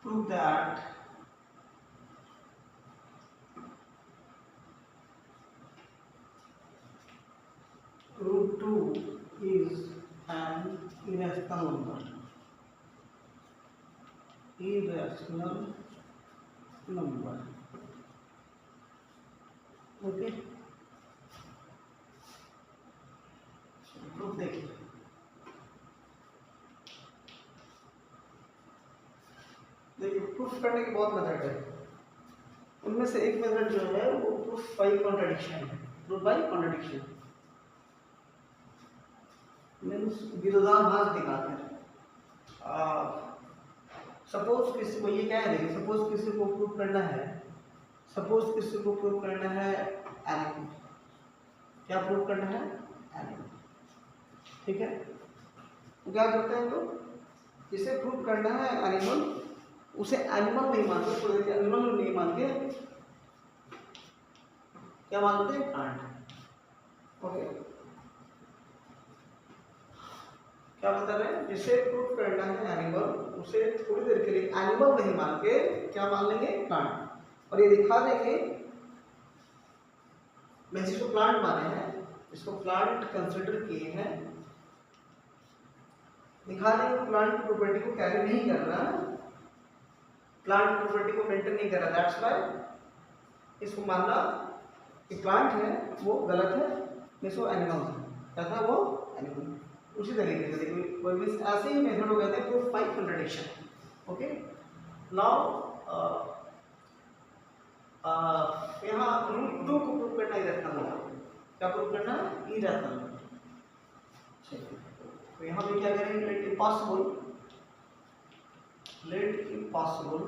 prove that root 2 is an irrational number. Irrational number. Okay, proof देखिए। देखिए proof करने के बहुत मेथड है, उनमें से एक मेथड जो है वो प्रूफ बाय कॉन्ट्रडिक्शन है। प्रूफ बाय कॉन्ट्रडिक्शन मीन्स विरोधाभास दिखाकर। सपोज किसी को ये क्या है, सपोज किसी को प्रूफ करना है, सपोज किसी को प्रूफ करना है एनिमल। क्या प्रूफ करना है? एनिमल। ठीक है, तो क्या करते हैं लोग, जिसे प्रूफ करना है एनिमल, उसे एनिमल नहीं मानते, तो एनिमल नहीं मानते, क्या मानते हैं? प्लांट। ओके, क्या बता रहे हैं? जिसे प्रूफ करना है एनिमल, उसे थोड़ी देर के लिए एनिमल नहीं मान के क्या मान लेंगे? प्लांट। और ये दिखा देंगे, मैं जिसको प्लांट माने हैं, इसको प्लांट कंसिडर किए हैं, दिखा देंगे प्लांट की प्रॉपर्टी को कैरी नहीं कर रहा, प्लांट प्रॉपर्टी को मेंटेन नहीं कर रहा। दैट्स व्हाई इसको मानना कि प्लांट है वो गलत है, इसको एनिमल है। क्या था वो? एनिमल। उसी तरीके से देखिए कोई ऐसे ही मेथड हो गया था proof by contradiction. Okay, now यहाँ रूट 2 को प्रूव करना इरेशनल है। क्या प्रूव करना है? इरेशनल। तो यहाँ पे क्या करेंगे? Let impossible, let impossible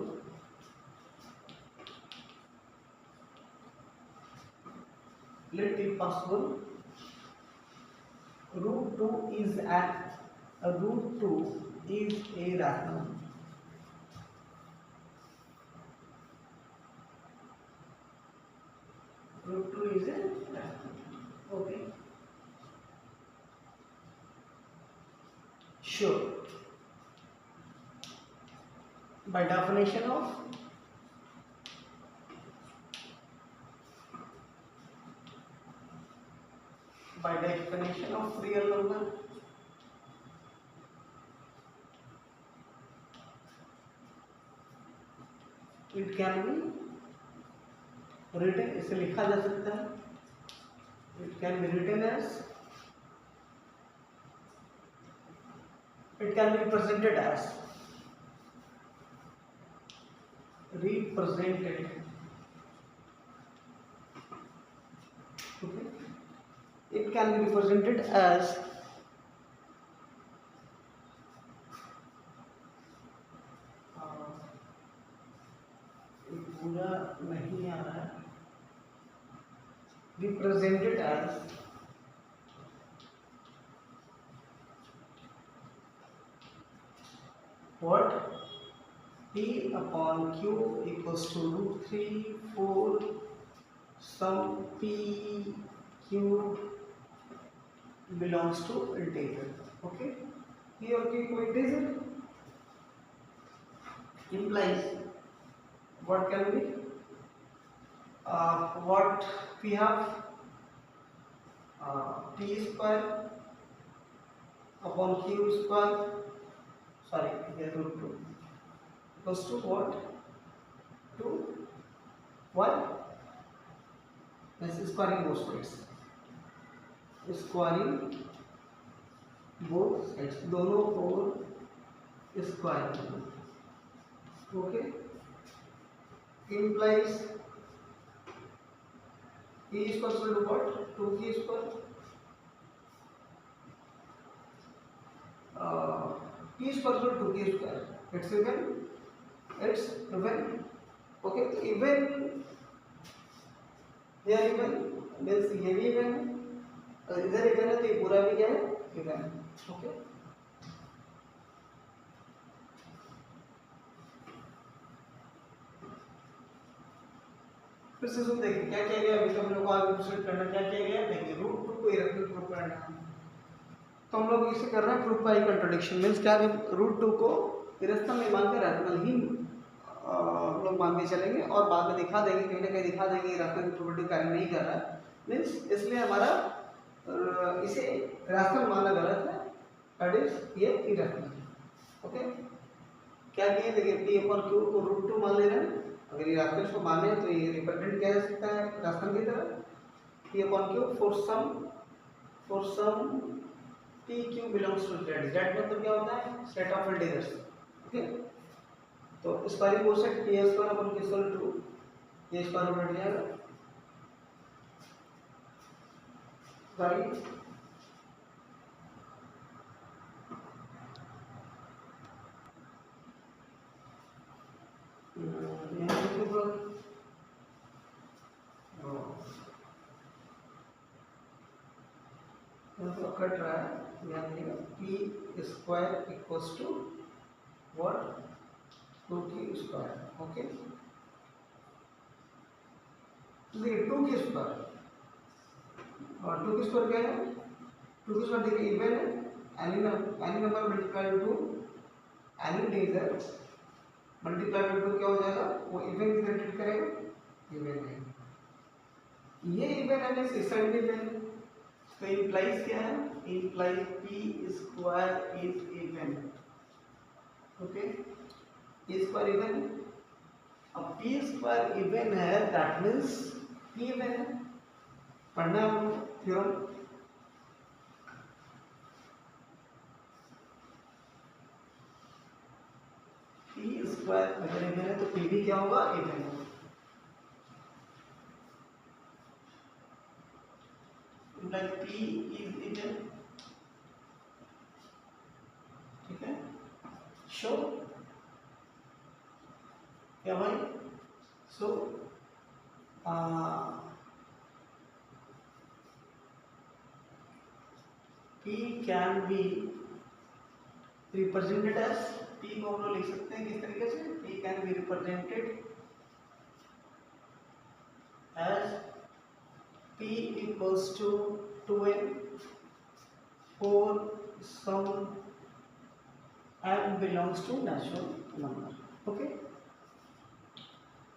let it possible root 2 is a root 2 is a rational. Root 2 is a rational. Okay, sure. By definition of real number, it can be written, इसे लिखा जा सकता है, it can be written as, it can be represented as, represented. Okay, it can be represented as पूरा नहीं आ रहा है, represented as what? P upon Q equals to root 3, 4 some P Q belongs to integer. Okay, P और Q को integer implies what can be what we have P square upon Q square, sorry here root 2 equals to what? 2 what? This is squaring both sides, squaring both sides, दोनों ओर square. Okay, implies P is equal to what? 2P square. P is equal to 2P square. It's even. It's even. Okay, even. Here even means ये भी even है, अगर इधर even है तो ये पूरा भी क्या है? even है। Okay. फिर से सुन देखिए क्या किया गया, अभी तो हम लोग को आगे प्रोसीड करना, क्या किया गया देखिए, रूट 2 को इरेशनल प्रूफ करना है, तो हम लोग इसे कर रहे हैं प्रूफ बाय कॉन्ट्रडिक्शन। मींस क्या, रूट 2 को इरेशनल नहीं मान के रैशनल ही हम लोग मान के चलेंगे और बाद में दिखा देंगे, कहीं ना कहीं दिखा देंगे रास्ते की प्रॉपर्टी कार्य नहीं कर रहा है, मीन्स इसलिए हमारा इसे रास्ता मानना गलत है, दैट इज ये इरेफरेंस। ओके, क्या किए देखिए पी अपॉन क्यू को रूट 2 मान ले रहे हैं, अगर ये रास्ते को माने तो ये रिप्रेजेंट किया जा सकता है रास्ता की तरह P upon Q for some P Q belongs to Z, Z मतलब क्या होता है सेट ऑफ इंटीजर्स। ओके, तो इस बारी को सेट पी स्क्वायर अपन के इक्वल टू ये स्क्वायर रूट जाएगा बारी यहाँ देखो तो कट रहा है, यहाँ देखिएगा P square equals to what 2 की स्क्वायर। ओके, देखिए 2 की स्क्वायर और 2 की स्क्वायर क्या है, 2 की स्क्वायर देखिए इवन है, any number multiply two any integer multiply by 2 क्या हो जाएगा, वो इवन की तरह ट्रीट करेगा, इवन है ये इवन है, मींस इस साइड भी इवन है, तो इंप्लाइज क्या है, implies P square is even. Okay, P square even है, अब पी स्क्वायर इवन है दैट मींस पी इवन है, पढ़ना है थ्योरम पी स्क्वायर अगर इवन है तो पी भी क्या होगा, इवन होगा। like P is even, ठीक है, शो क्या भाई, so P can be represented as, P को हम लोग लिख सकते हैं किस तरीके से, P can be represented as P equals to 2n for some m belongs to natural number। Okay,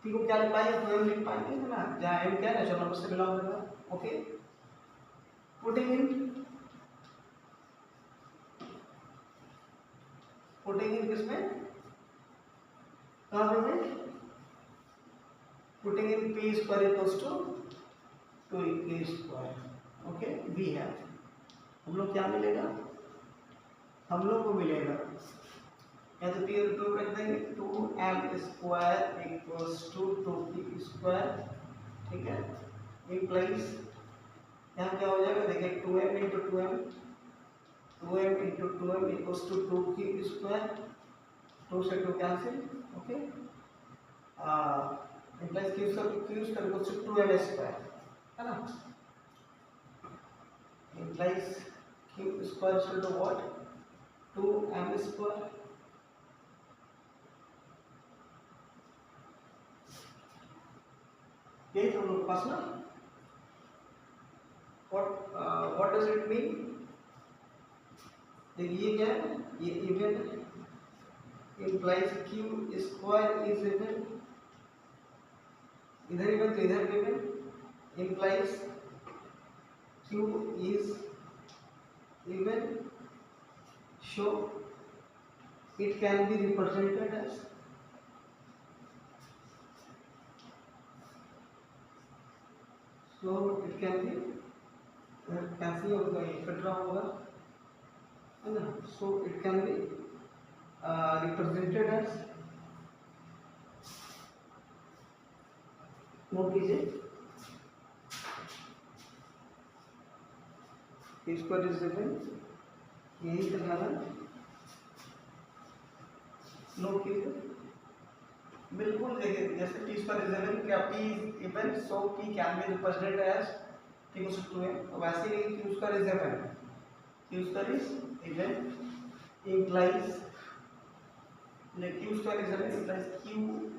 P को क्या लिख पाएंगे, 2m लिख पाएंगे है ना, जहाँ m क्या है नेचुरल नंबर से बिलोंग कर रहा है। ओके, पुटिंग इन किसमें, कहाँ पे, putting in P square equals to 2a square. Okay, we है हम लोग क्या मिलेगा, हम लोग को मिलेगा या तो पी और 2 रख देंगे, 2m square equals to 2p square, ठीक है, इम्प्लाइज यहाँ क्या हो जाएगा देखिए 2m into 2m equals to 2p square, 2 से 2 cancel. Okay, implies q square equals to 2m square है ना, implies q square is equal to what, 2m square। यही हम लोग पास ना, what does it mean, देखिए क्या है, ये even implies q square is even, इधर इवन तो इधर even, implies q is even, show it can be represented as, so it can be cancel होगा, ये कट रहा होगा है ना, so it can be represented as, note कीजिए स्क्वायर इज इवन, यही लगाना, नोट कीजिए बिल्कुल, देखिए जैसे टी स्क्वायर इज इवन, क्या p is even, so p can be represented as t equals to 2m, तो वैसे ही q square is even, q square is even implies q square is even implies q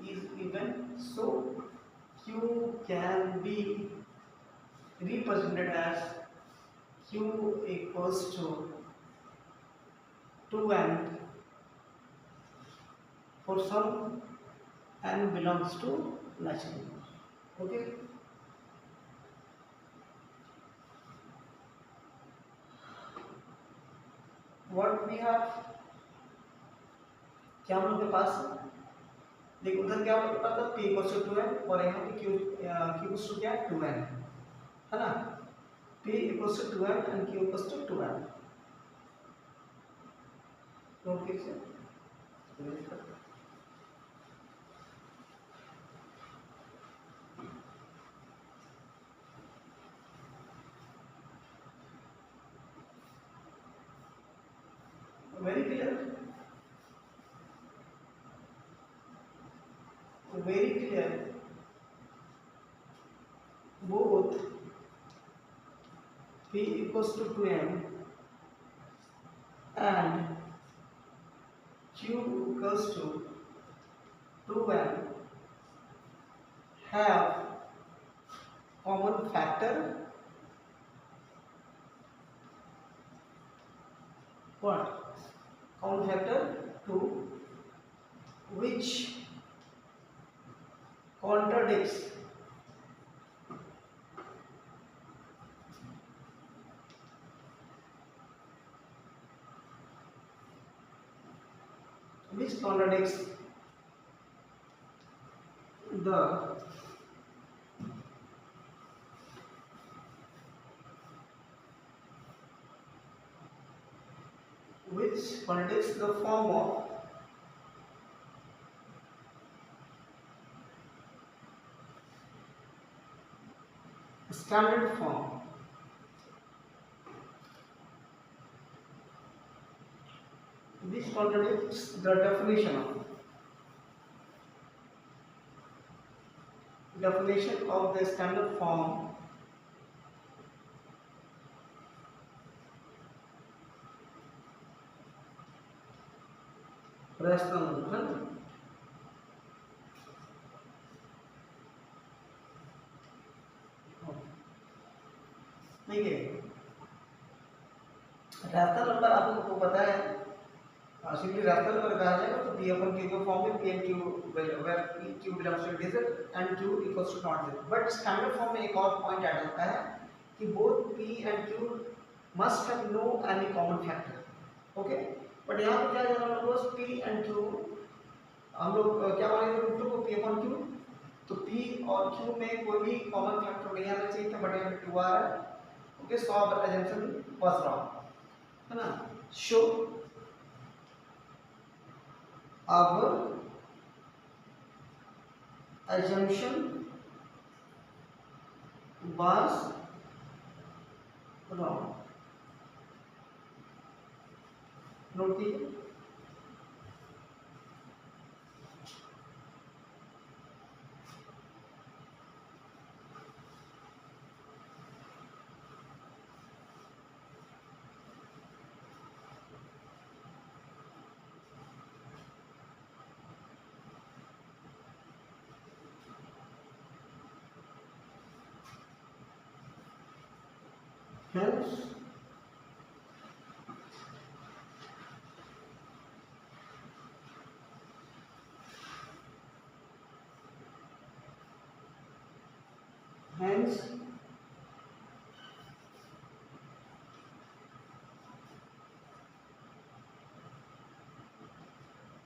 is even, so q can be represented as q equals to 2m for some and belongs to natural number. Okay. What we have, क्या हम लोग के पास देखो उधर क्या होता था p equals to 2n और यहाँ पे q इक्वल्स टू क्या 2n है ना, p equals to 2n and q equals to 2n। Note कीजिए very clear, very clear, both p equals to 2m and q equals to 2m have common factor what? Common factor 2 which contradicts the form of standard form which contradicts the definition of the standard form rational number। देखिए rational number आप लोगों को पता है, simply rational number कहा जाएगा तो p upon q के फॉर्म में p and q where q belongs to integer and q equals to not zero। But standard form में एक और पॉइंट ऐड होता है कि both p and q must have no any common factor। Okay, but यहाँ पे क्या जाना हम लोग p and q हम लोग क्या मानेंगे रूट टू को p upon q, तो p और q में कोई भी कॉमन फैक्टर नहीं आना चाहिए था, बट यहाँ पे 2 आ रहा है। Okay, so our assumption was wrong है ना। So our assumption was wrong। Note कीजिए hence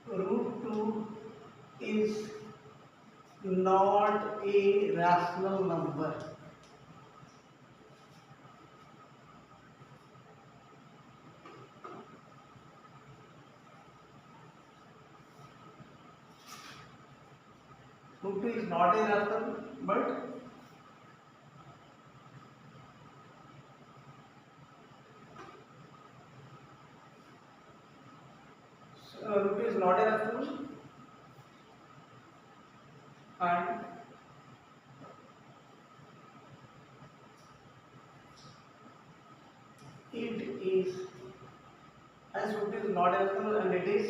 root 2 is not a rational number। root 2 is not a rational, but root 2 is not a rational and it is, as root 2 is not a rational and it is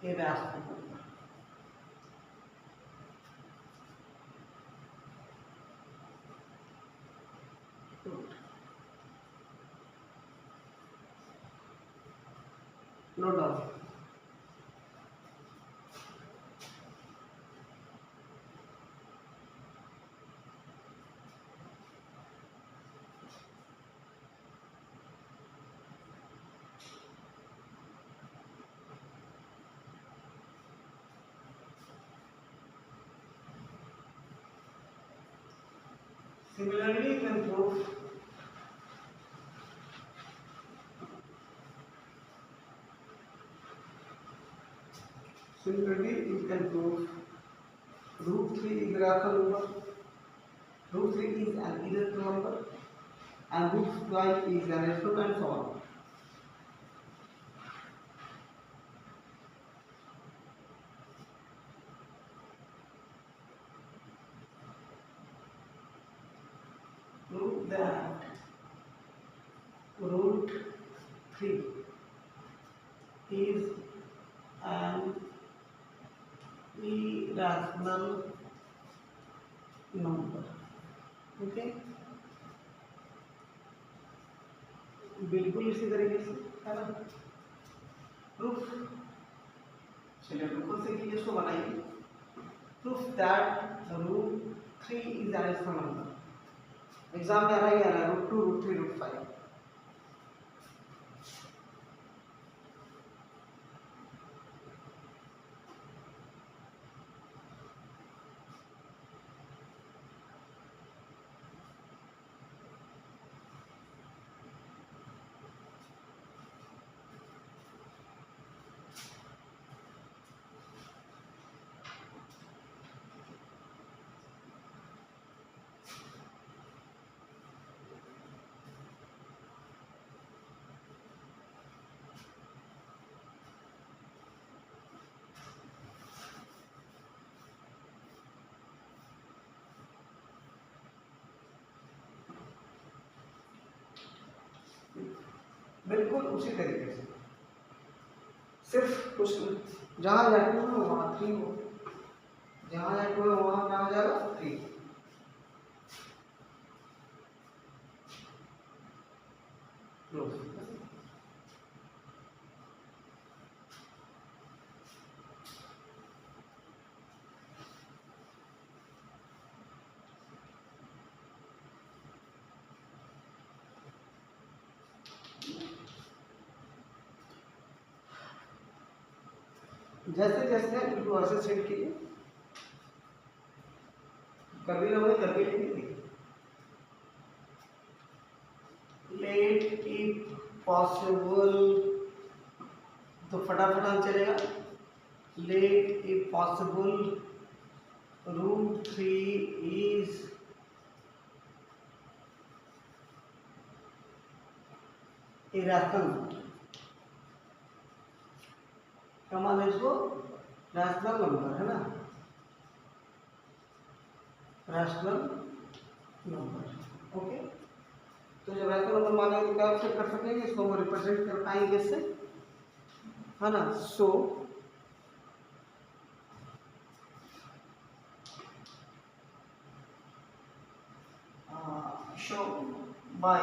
a rational number। Note down Similarly, you can prove root 3 is a rational number, root 3 is an irrational number, and root 5 is an rational, and so on. Prove that root 3 is an irrational number. Okay, बिल्कुल इसी तरीके से है ना proof. चलिए बिल्कुल से कीजिए, इसको बनाइए। Proof that root 3 is an rational number. Exam में आ रहा है रूट 2, रूट 3, रूट 5। बिल्कुल उसी तरीके से, सिर्फ कुछ जहां या 2 हो वहां 3 हो, जहां या 2 हो वहां क्या हो जाएगा 3। जैसे जैसे बिल्कुल ऐसे सेट कीजिए, कर भी लोगे कर भी लेंगे। लेट इफ पॉसिबल, तो फटाफट चलेगा। Let if possible root 3 is irrational. क्या मान है इसको? रैशनल नंबर है ना, रैशनल नंबर। ओके, तो जब रैशनल नंबर मानेंगे तो क्या चेक कर सकेंगे, इसको हम रिप्रेजेंट कर पाएंगे इससे, है ना। सो show by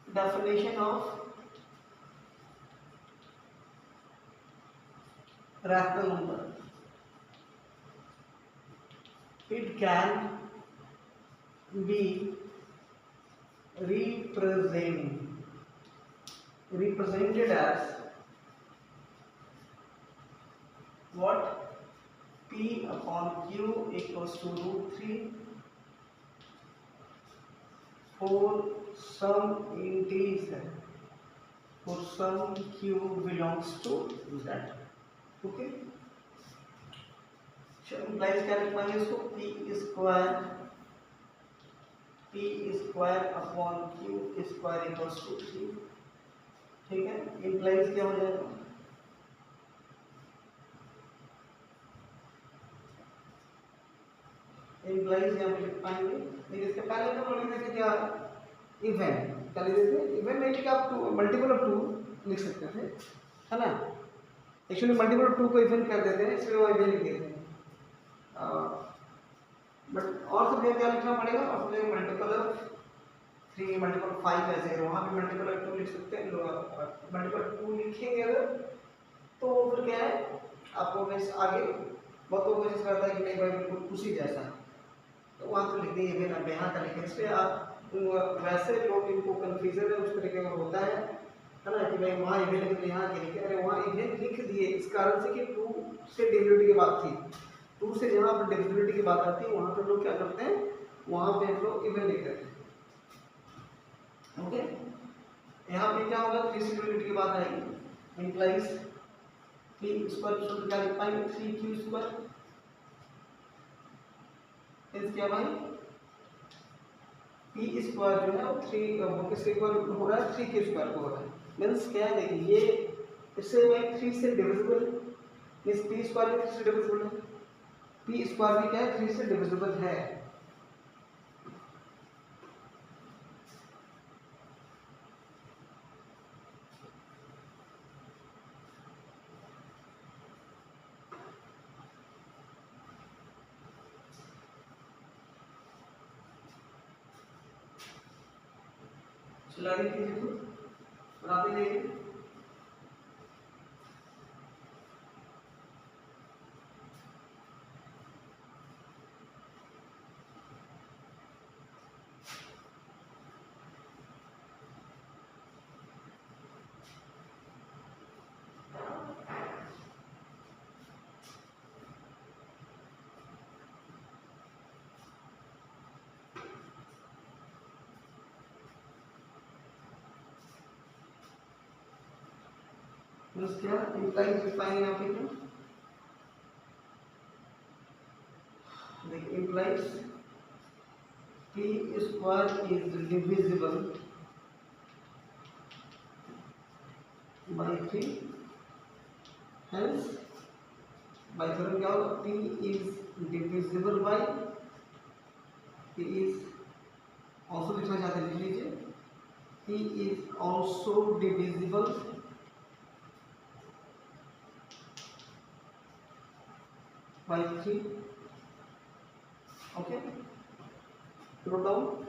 definition of rational number, it can be represented as what? P upon Q equals to root 3 for some integer, for some Q belongs to Z। Okay, implies क्या लिख पाएंगे इसको? P square upon Q square equals to 3। ठीक है, implies क्या हो जाएगा? Implies यहाँ पे लिख पाएंगे, लेकिन इसके पहले तो हम लिख देते क्या? इवन क्या लिख देते? इवन नहीं, आप मल्टीपल ऑफ 2 लिख सकते थे, है ना। एक्चुअली मल्टीपल ऑफ 2 को इवन कर देते हैं, इसलिए वो इवन लिख देते हैं। बट और सब क्या लिखना पड़ेगा? और सब मल्टीपल ऑफ 3, मल्टीपल ऑफ 5 ऐसे है, वहाँ भी मल्टीपल ऑफ 2 लिख सकते हैं। मल्टीपल 2 लिखेंगे अगर, तो फिर क्या है आपको बस आगे बहुत कोशिश करता है कि नहीं भाई बिल्कुल उसी जैसा, तो वहाँ तो लिख दें इवन। अब यहाँ का लिखें, इसलिए आप वैसे लोग इनको कन्फ्यूजन है उस तरीके का होता है ना, कि भाई वहाँ इवन लिख दिया, यहाँ के लिखे, अरे वहाँ इवन लिख दिए इस कारण से कि 2 से डिविजिबिलिटी की बात थी। 2 से जहाँ पर डिविजिबिलिटी की बात आती है वहाँ पर लोग क्या करते हैं, वहां पे हम लोग इवन लिख देते हैं। ओके, यहाँ पे क्या होगा, 3 से यूनिट की बात आएगी, इंप्लाइज पी स्क्वायर सूत्र क्या लिख पाएंगे, 3q स्क्वायर इज क्या भाई, पी स्क्वायर जो है वो 3 किसके इक्वल हो रहा है, 3q स्क्वायर को हो रहा है। मीन्स क्या है, देखिए ये इससे भाई 3 से डिविजिबल है, मीन्स पी स्क्वायर भी 3 से डिविजिबल है, पी स्क्वायर भी क्या है, 3 से डिविजिबल है। चला दी कीजिए तो बनाते जाइए। मीन्स क्या, इंप्लाइज लिखाएंगे यहाँ पे क्या, देखिए implies P square is divisible by 3, hence by theorem क्या होगा, P is divisible by, P is also लिखना चाहते हैं लिख लीजिए, P is also divisible by 3. Okay, wrote down.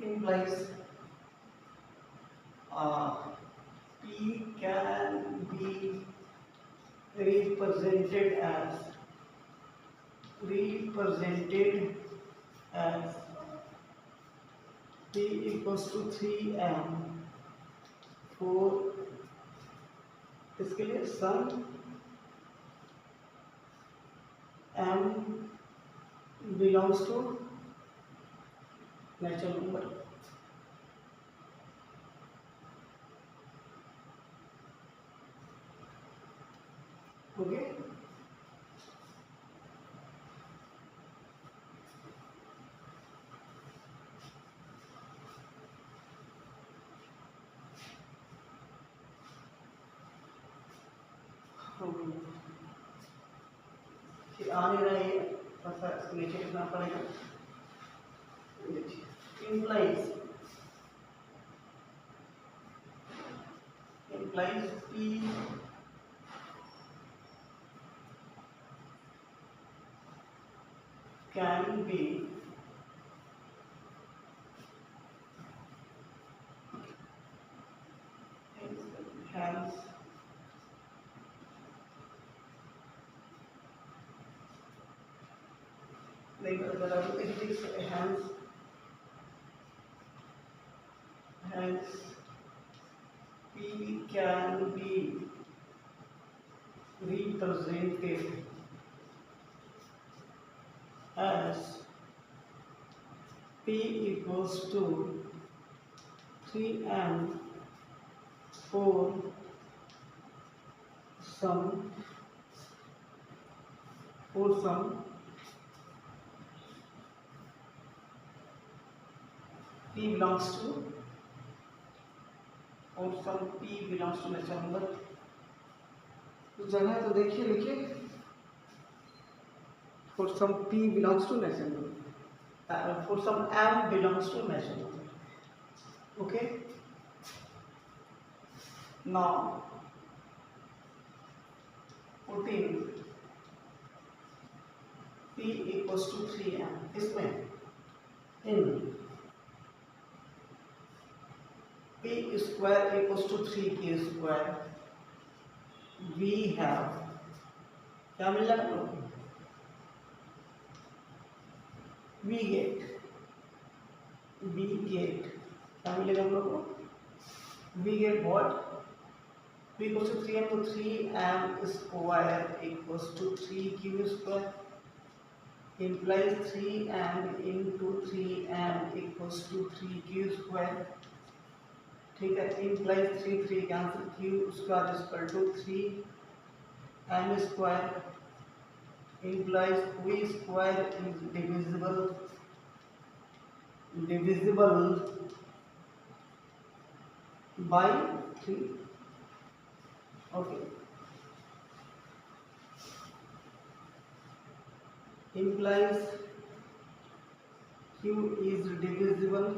Implies P can be represented as P equals to 3m for इसके लिए some m belongs to natural number। Okay, आ नहीं रहा है, थोड़ा सा नीचे लिखना पड़ेगा। implies P can be hence like hence P can be represented as P equals to 3m for some P belongs to natural number। तो जगह तो देखिए लिखिए, for some P belongs to natural number, for some M belongs to natural number। Okay, now putting p equals to 3m, इसमें इन p square equals to 3k square we have क्या मिल रहा है, वी गेट क्या मिलेगा हम लोग को, we get what, p equals to 3m, तो 3m square equals to 3q square implies 3m into 3m equals to 3q square, ठीक है, implies 3 cancel, q square is equal to 3m square, implies q square is divisible by 3, okay, implies q is divisible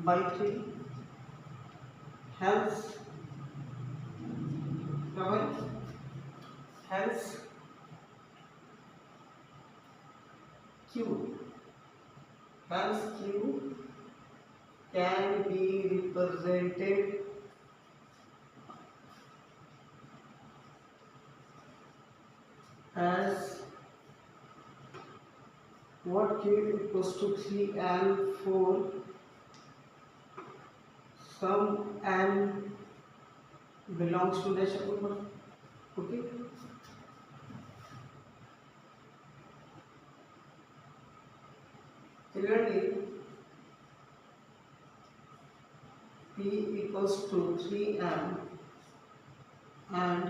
by 3, hence q can be represented as what, q equals to 3m for some m belongs to natural number, okay. Clearly p equals to 3m and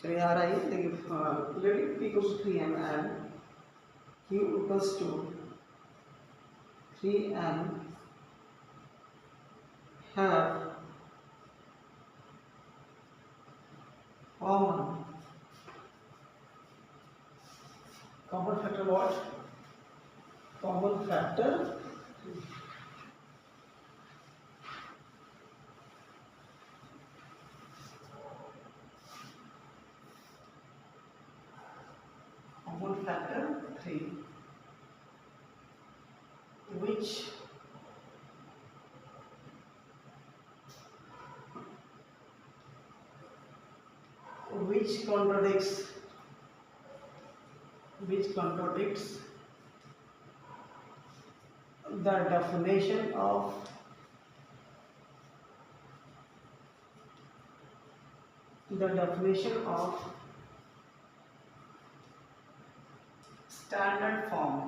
चलिए आ रहा है, देखिए clearly p equals to 3m and q equals to 3m have common factor what? Common factor common factor 3, which contradicts the definition of standard form.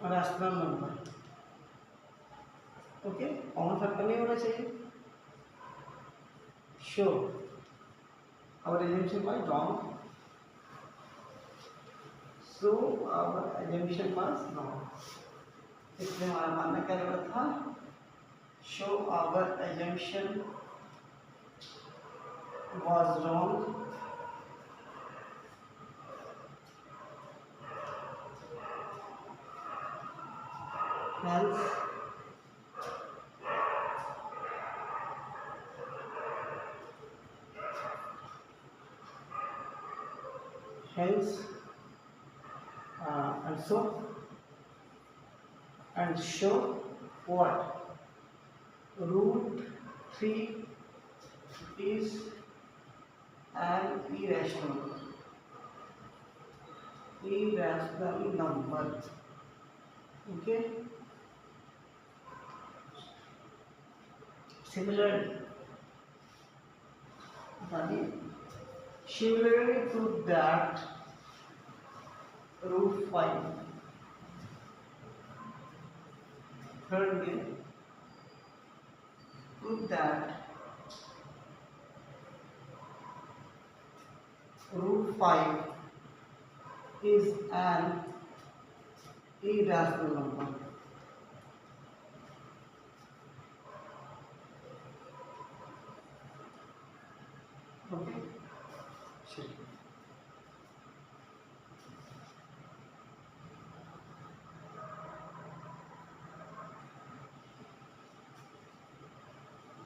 Rational number, okay, common factor नहीं होना चाहिए. Show our assumption was wrong. So our assumption was wrong. इसलिए हमारा मानना क्या गलत था? Show our assumption was wrong. Hence and show what? Root 3 is an irrational number. Okay. Similarly to that, root 5. Thirdly, prove that root 5 is an irrational number. चलिए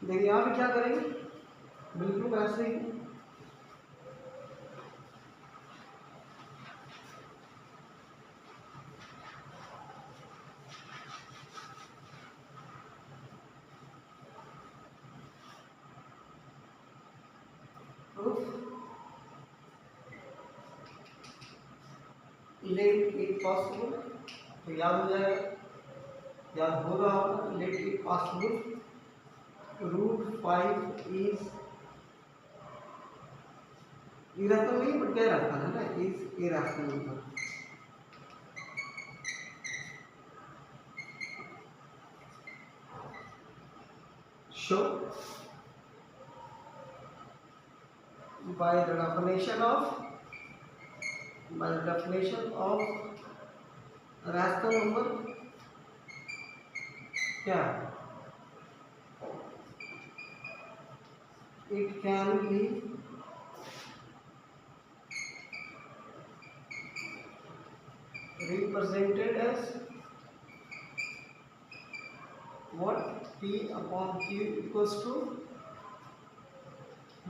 देखिए यहाँ पे क्या करेंगे, बिल्कुल वैसे ही लेट इट पॉसिबल, तो याद हो जाएगा, याद हो रहा होगा, let it possible √5 is irrational नहीं बट क्या रखा है ना, is irrational number. Show by the definition of rational number क्या, it can be represented as what, p upon q equals to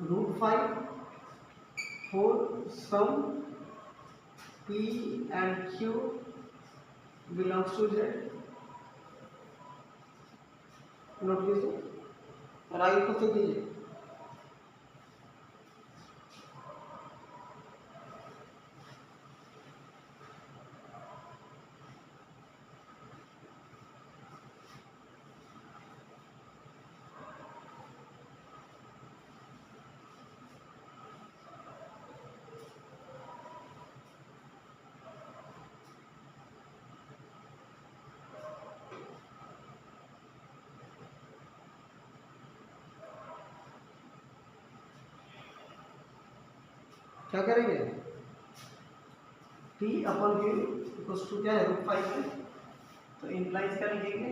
√5 for some p and q belongs to z। Note कीजिए और आगे को तो कीजिए। क्या करेंगे, p upon q equals to क्या है, √5 है, तो इंप्लाइज क्या लिखेंगे,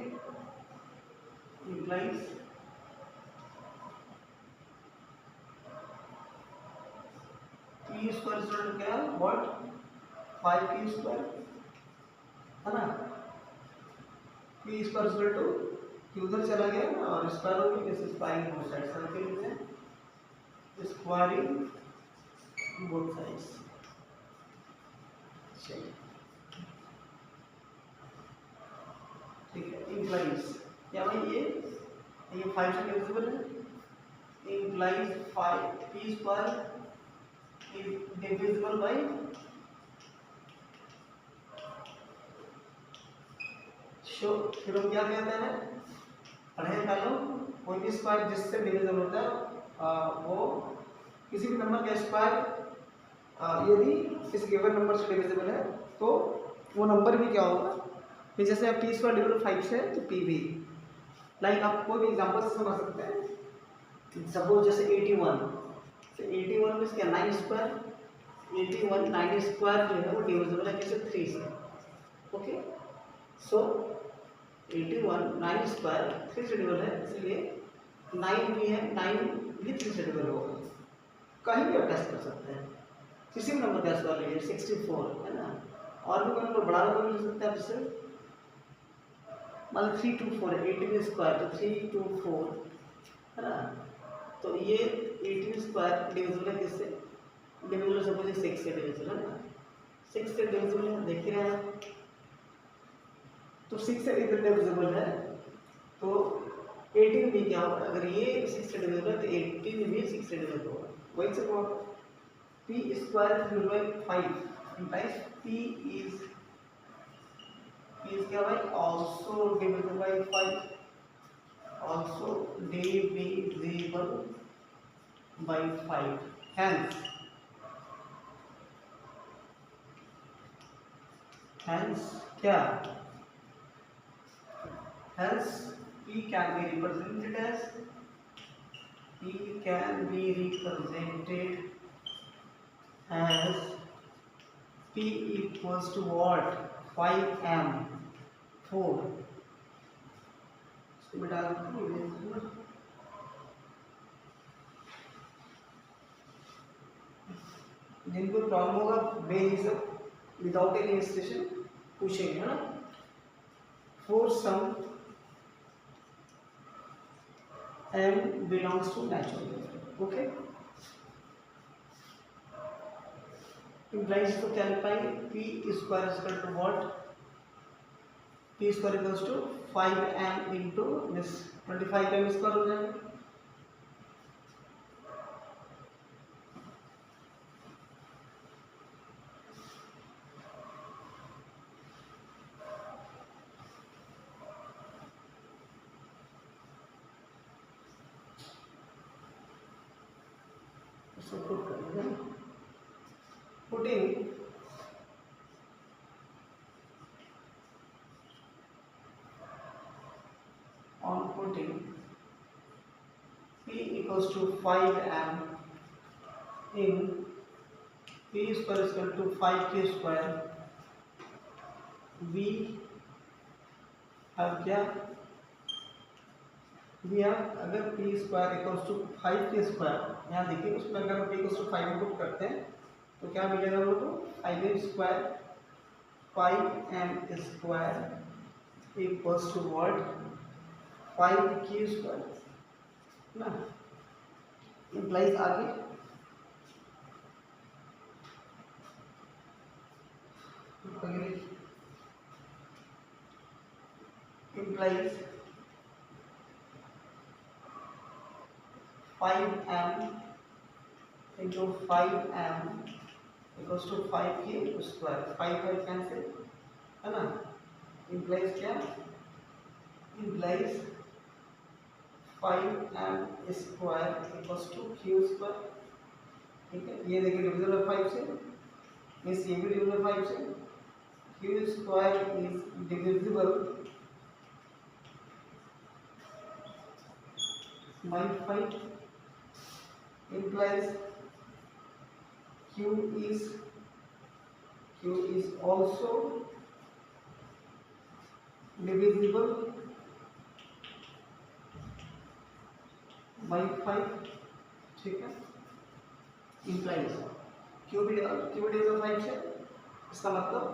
इंप्लाइज p स्क्वायर इक्वल क्या है, व्हाट 5p स्क्वायर है ना, p square equal to q उधर चला गया ना और स्क्वायर हो गया, this is squaring both sides, करके लिखते हैं स्क्वायरिंग बोथ साइड्स। ठीक है, इंप्लाइज क्या भाई, ये 5 से डिविजिबल है, implies 5p square is divisible by show. फिर हम क्या कहते हैं, पढ़े का लोग, कोई भी स्क्वायर जिससे डिविजिबल होता है वो किसी भी नंबर का स्क्वायर यदि इस गिवन नंबर से डिविजिबल है तो वो नंबर भी क्या होगा, फिर जैसे आप p स्क्वायर डिवाइड 5 से है तो p भी, लाइक आप कोई भी एग्जांपल से समझ सकते हैं, सपोज जैसे 81, तो 81 में क्या 9 स्क्वायर, 81 9 स्क्वायर जो है वो डिविजिबल है कैसे 3 से, ओके, सो 81 9 स्क्वायर 3 से डिविजिबल है, इसलिए 9 भी है, 9 भी 3 से डिविजिबल होगा, कहीं भी आप टेस्ट कर सकते हैं, किसी भी नंबर का स्क्वायर लीजिए 64 है ना, और भी कोई नंबर बड़ा नंबर ले सकते हैं आप, जैसे मतलब 324 है, 18 स्क्वायर तो 324 है ना, तो ये 18 स्क्वायर डिविजिबल है किससे, डिविजिबल सपोज 6 से डिविजिबल है ना, 6 से डिविजिबल है, देख रहे हैं आप, तो 6 से इधर डिविजिबल है तो 18 भी क्या होगा, अगर ये 6 से डिविजिबल है तो 18 भी 6 से डिविजिबल होगा, वही से होगा p square divide by 5 implies p is क्या भाई, also divisible by 5, also divisible by 5, hence क्या, hence p can be represented as p equals to what, 5m 4, इसको बिठा देते हैं, जिनको प्रॉब्लम होगा बेझिझक विदाउट एनी स्टेशन पूछेंगे, है ना। For some m belongs to natural number, okay। implies तो क्या लिख पाएंगे, p square is equal to what, p square equals to 5m into this 25m square हो जाएगा। इसको पुट कर देंगे, putting on putting p equals to 5m in p square is equal to 5k square, we have क्या, we have अगर p square equals to 5k square, यहाँ देखिए उसमें अगर हम p equals to 5 पुट करते हैं तो क्या मिलेगा हम लोग को, 5m square 5m square equals to what, 5k square ना। इम्प्लाइज आगे implies 5m into 5m equals to 5k square, 5 cancel, है ना। इम्प्लाइज क्या, implies 5m square equals to q square, ठीक है। ये देखिए डिविजिबल है 5 से, मीन्स ये भी डिविजिबल 5 से, q square is divisible by 5 implies q is also divisible by 5, ठीक है। implies q भी divisible 5 से, इसका मतलब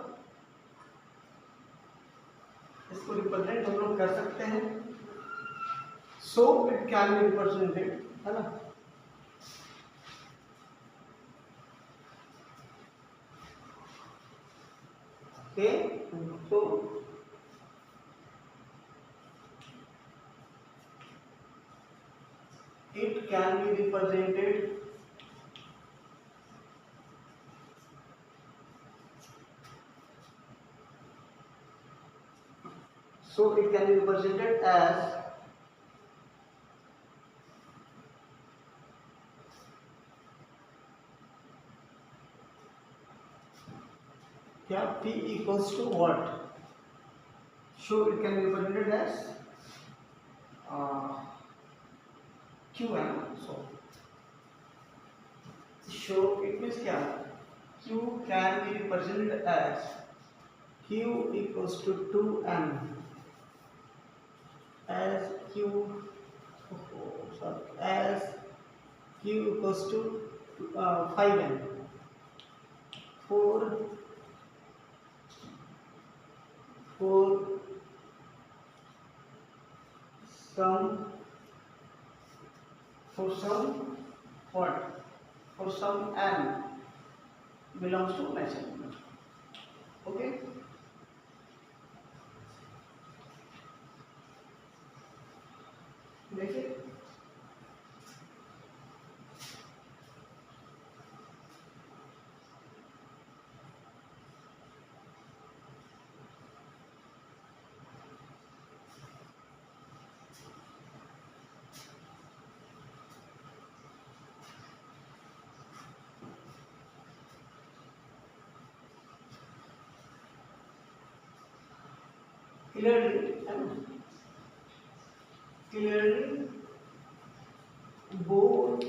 इसको रिप्रेजेंट हम लोग कर सकते हैं, so it can be represented, है ना। ओके, तो it can be represented as क्या, p equals to what, so it can be represented as qm, so it means क्या, q can be represented as q equals to 2m, as q equals to 5m for some what, for some n belongs to natural number, okay। देखिए clearly both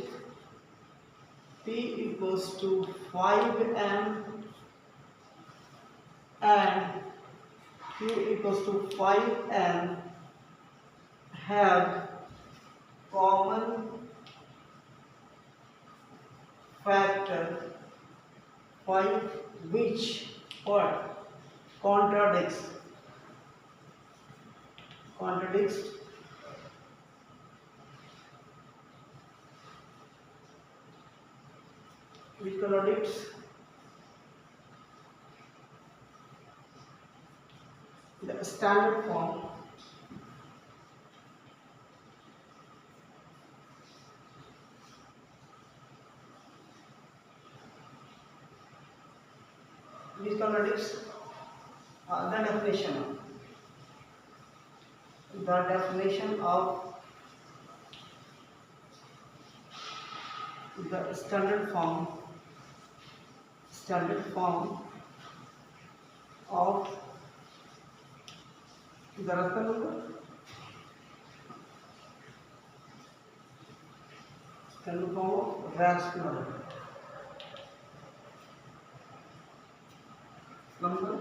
p equals to 5m and q equals to 5m have common factor 5 which what contradicts which contradicts the standard form which contradicts the definition of the standard form of the standard form of rational number.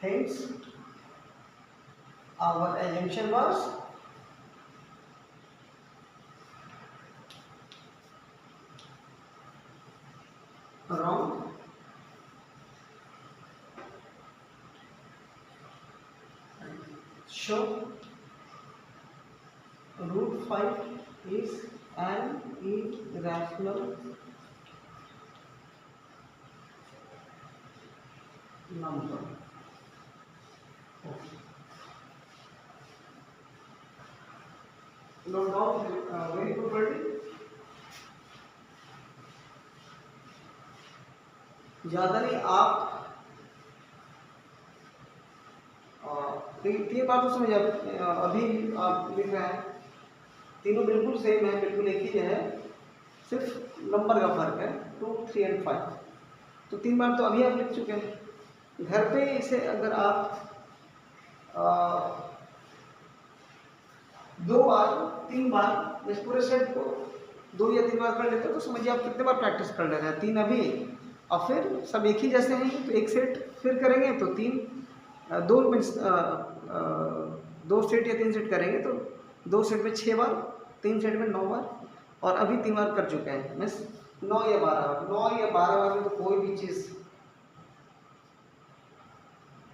Hence, our assumption was wrong. So, root 5 is an irrational number. Note down very properly. ज़्यादा नहीं आप तीन बार तो समझ अभी आप लिख रहे हैं, तीनों बिल्कुल सेम है, बिल्कुल एक ही है, सिर्फ नंबर का फर्क है 2, 3 और 5। तो तीन बार तो अभी आप लिख चुके हैं। घर पे इसे अगर आप 2 बार 3 बार इस पूरे सेट को 2 या 3 बार कर लेते हो तो समझिए आप कितने बार प्रैक्टिस कर ले रहे हैं। 3 अभी और फिर सब एक ही जैसे हैं तो एक सेट फिर करेंगे तो 2 मीन्स 2 सेट या 3 सेट करेंगे तो 2 सेट में 6 बार, 3 सेट में 9 बार, और अभी 3 बार कर चुके हैं मीन्स 9 या 12 बार। 9 या 12 बार में तो कोई भी चीज़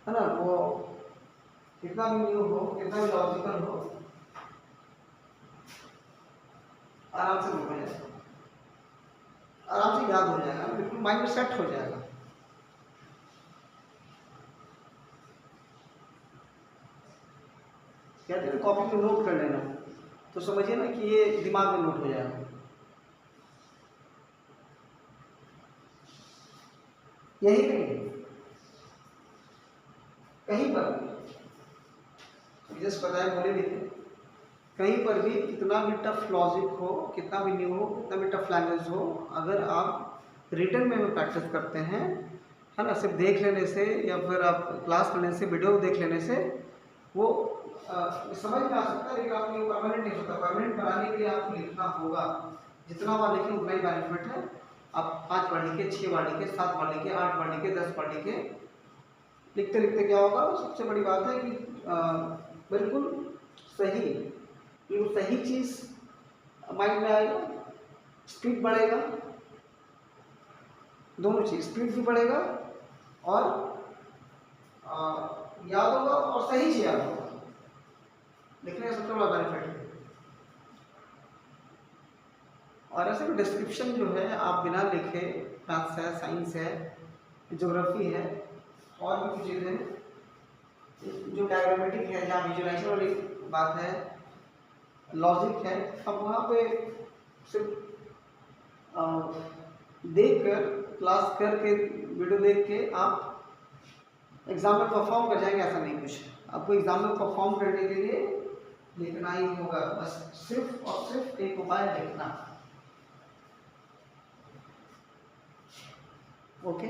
है ना, वो कितना भी न्यू हो, कितना भी लॉजिकल हो, आराम से हो जाएगा, आराम से याद हो जाएगा, बिल्कुल माइंड में सेट हो जाएगा। कहते हैं कॉपी में नोट कर लेना, तो समझिए ना कि ये दिमाग में नोट हो जाएगा। यही नहीं, कहीं पर जैसे बताया बोले भी थे, कहीं पर भी कितना भी टफ लॉजिक हो, कितना भी न्यू हो, कितना भी टफ लैंग्वेज हो, अगर आप रिटन में प्रैक्टिस करते हैं, है ना, सिर्फ देख लेने से या फिर आप क्लास करने से, वीडियो देख लेने से वो समझ में आ सकता है, लेकिन आपको वो परमानेंट नहीं होता। परमानेंट बनाने के लिए आपको लिखना होगा, जितना बार लिखें उतना ही बेनिफिट है। आप 5 बार लिखे, 6 बार लिखे, 7 बार लिखे, 8 बार लिखे, 10 बार लिखे, लिखते लिखते क्या होगा, सबसे बड़ी बात है कि बिल्कुल सही चीज़ माइंड में आएगा, स्पीड बढ़ेगा, दोनों चीज़, स्पीड भी बढ़ेगा और याद होगा और सही से याद होगा। लिखने का सबसे बड़ा बेनिफिट है। और ऐसे में डिस्क्रिप्शन जो है आप बिना लिखे, मैथ्स है, साइंस है, ज्योग्राफी है, और भी कुछ चीज़ें जो डायग्रामेटिक है, जहाँ विजुअलाइजेशन वाली बात है, लॉजिक है, अब वहाँ पे सिर्फ देख कर, क्लास करके, वीडियो देख के आप एग्ज़ाम में परफॉर्म कर जाएंगे, ऐसा नहीं कुछ। आपको एग्ज़ाम में परफॉर्म करने के लिए लिखना ही होगा, बस सिर्फ और सिर्फ एक उपाय लिखना। ओके।